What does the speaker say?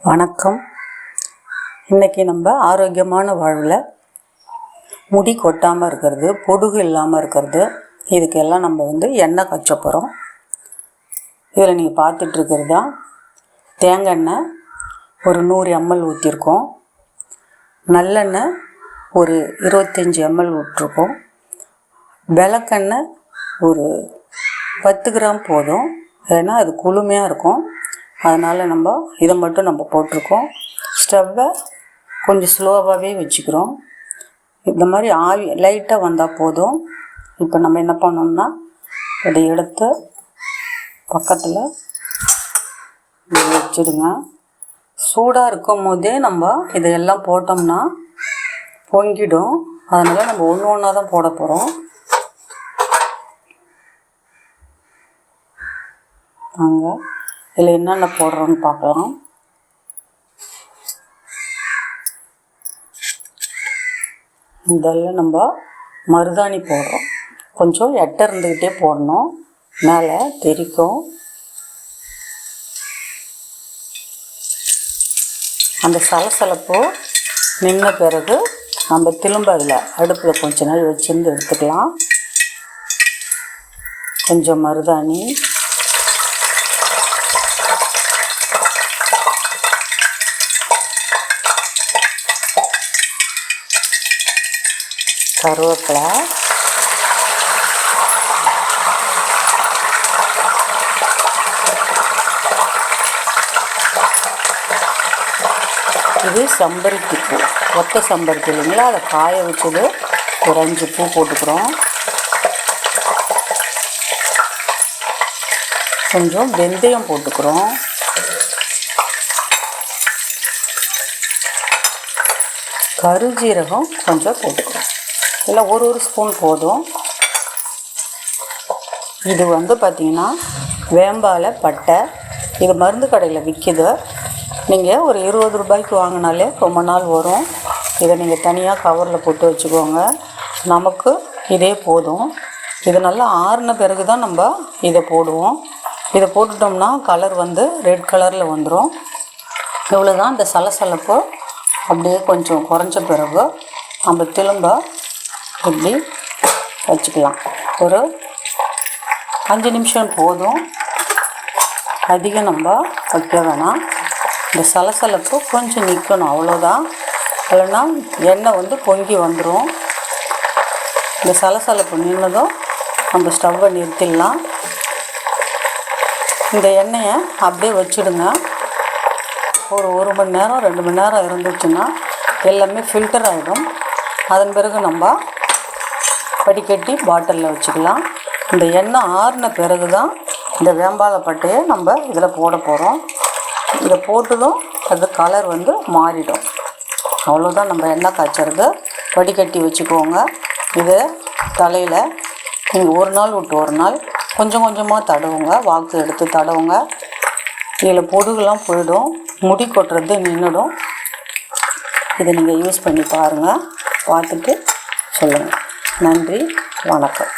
வணக்கம். இன்றைக்கி நம்ம ஆரோக்கியமான வாழ்வில் முடி கொட்டாமல் இருக்கிறது, பொடுகு இல்லாமல் இருக்கிறது, இதுக்கெல்லாம் நம்ம எண்ணெய் காய்ச்ச போகிறோம். இதில் நீங்கள் பார்த்துட்ருக்கிறது தான் தேங்காய் எண்ணெய். ஒரு 100 ml ஊற்றிருக்கோம். நல்லெண்ணெய் ஒரு 25 ml விட்டுருக்கோம். விளக்கெண்ணெய் ஒரு 10 கிராம் போதும், ஏன்னா அது குளுமையாக இருக்கும். அதனால் நம்ம இதை மட்டும் நம்ம போட்டிருக்கோம். ஸ்டவ்வை கொஞ்சம் ஸ்லோவாகவே வச்சுக்கிறோம். இந்த மாதிரி ஆவி லைட்டாக வந்தால் போதும். இப்போ நம்ம என்ன பண்ணோம்னா, இதை எடுத்து பக்கத்தில் வச்சுடுங்க. சூடாக இருக்கும் போதே நம்ம இதையெல்லாம் போட்டோம்னா பொங்கிடும். அதனால் நம்ம ஒன்று ஒன்றா தான் போட போகிறோம். நாங்கள் இதில் என்னென்ன போடுறோன்னு பார்க்கலாம். இதெல்லாம் நம்ம மருதாணி போடுறோம். கொஞ்சம் எட்டை இருந்துக்கிட்டே போடணும், மேலே தெரிக்கும். அந்த சலசலப்பு நின்ன பிறகு நம்ம திரும்ப அதில் அடுப்பில் கொஞ்ச நாள் வச்சுருந்து எடுத்துக்கலாம். கொஞ்சம் மருதாணி, கருவேப்பிலை, இது செம்பருத்தி பூ, ஒத்த செம்பருத்தி இல்லைங்களா, அதை காய வச்சது ஒரு 5 பூ போட்டுக்கிறோம். கொஞ்சம் வெந்தயம் போட்டுக்கிறோம். கருஞ்சீரகம் கொஞ்சம் போட்டுக்கிறோம். இல்லை ஒரு ஸ்பூன் போதும். இது பார்த்திங்கன்னா வேம்பாலை பட்டை. இது மருந்து கடையில் விற்கிது. நீங்கள் ஒரு 20 ரூபாய்க்கு வாங்கினாலே ரொம்ப நாள் வரும். இதை நீங்கள் தனியாக கவரில் போட்டு வச்சுக்கோங்க. நமக்கு இதே போதும். இது நல்லா ஆறின பிறகு தான் நம்ம இதை போடுவோம். இதை போட்டுட்டோம்னா கலர் ரெட் கலரில் வந்துடும். இவ்வளோ தான். இந்த சலசலப்பு அப்படியே கொஞ்சம் குறைஞ்ச பிறகு நம்ம திரும்ப இப்படி வச்சுக்கலாம். ஒரு 5 நிமிஷம் போதும், அதிகம் நம்ம வைக்க வேணாம். இந்த சலசலப்பு கொஞ்சம் நிற்கணும், அவ்வளோதான். இல்லைன்னா எண்ணெய் பொங்கி வந்துடும். இந்த சலசலப்பு நின்னதும் நம்ம ஸ்டவ்வை நிறுத்திடலாம். இந்த எண்ணெயை அப்படியே வச்சுடுங்க. ஒரு 1 மணி நேரம் 2 மணி நேரம் இருந்துச்சுன்னா எல்லாமே ஃபில்டர் ஆகிடும். அதன் பிறகு நம்ம வடிகட்டி பாட்டிலில் வச்சுக்கலாம். இந்த எண்ணெய் ஆறின பிறகு தான் இந்த வேம்பாலை பட்டையை நம்ம இதில் போட போகிறோம். இதை போட்டதும் அது கலர் மாறிடும். அவ்வளோதான் நம்ம எண்ணெய் காய்ச்சறது. வடிகட்டி வச்சுக்கோங்க. இதை தலையில் நீங்கள் ஒரு நாள் விட்டு ஒரு நாள் கொஞ்சம் கொஞ்சமாக தடவுங்க. வாக்கு எடுத்து தடவுங்க. இதில் பொடுகுலாம் போயிடும், முடி கொட்டுறது நின்றுடும். இதை நீங்கள் யூஸ் பண்ணி பாருங்கள், பார்த்துட்டு சொல்லுங்கள். நன்றி, வணக்கம்.